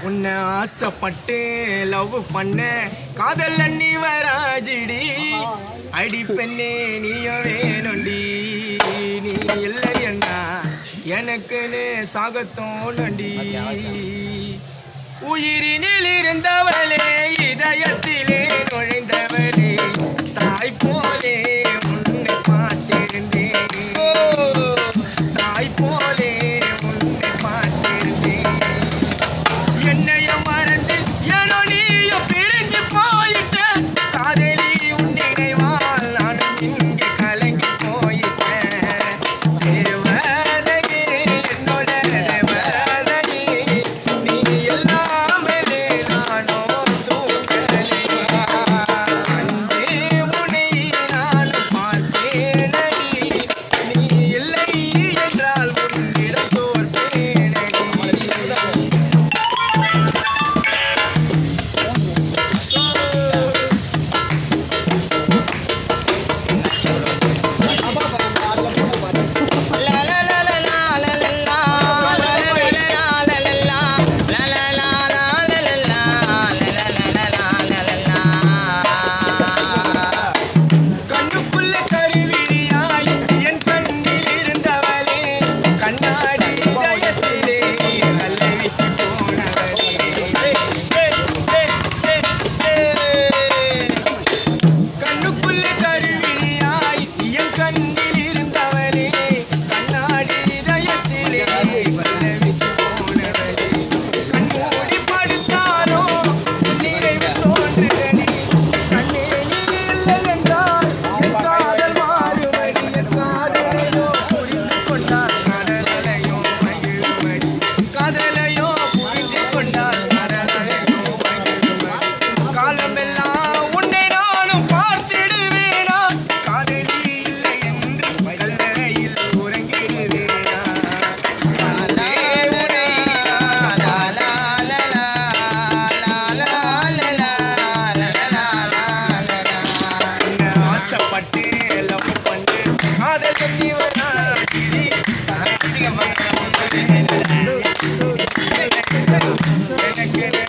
உன்னை ஆசைப்பட்டு லவ் பண்ண காதல் அண்ணி வராஜிடி அடி பெண்ணே நீயோ வேணுண்டி நீ இல்லையண்ணா எனக்குன்னு சாகத்தோண்டி உயிரினில் இருந்தவளே இதயத்திலே நுழைந்தவளே தாய் போலே உன்னை பார்த்திருந்தேன் தாய் போலே உன்னை பார்த்திருந்தேன் என்னையும் மறந்து ஏனோ நீயும் பிரிஞ்சு போயிட்ட காதலி உன் நினைவால் நானும் இங்கே கலங்கி போயிட்டேன் தேவதையே என்னோட தேவதையே நீ எல்லாமே நானோ தூங்கலே அன்பே உன்னை நான் பார்த்தேனடி நீ இல்லை என்றால் உன்னிடம் தோற்பேனடி கண்ணுக்குள்ள கருவிழியாய் என் கண்ணில் இருந்தவளே கண்ணாடி இதயத்திலே கல்லை வீசி போனவளே கண்ணுக்குள்ள கருவிழியாய் என் கண்ணில் இருந்தவளே கண்ணாடி இதயத்திலே கல்லை வீசி போனவளே கண்மூடி படுத்தாரோ நினைவு தோன்றுதடி கண்ணே நீ இல்லை என்றால் என் காதல் மாறுமடி என் காதலையோ புரிந்து கொண்டால் கடலையோ மகிழுமடி காதலையோ புரிந்து கொண்டால் கடலையோ மகிழுமடி காலமெல்லாம் உன்னை நானும் பார்த்திடுவேனா காதலி இல்லை என்று கல்லறையில் உறங்கிடுவேனா காதலே உன்னை ஆசைப்பட்டு லவ் பண்ணு காதல் கட்டி வராஜிடி எனக்கு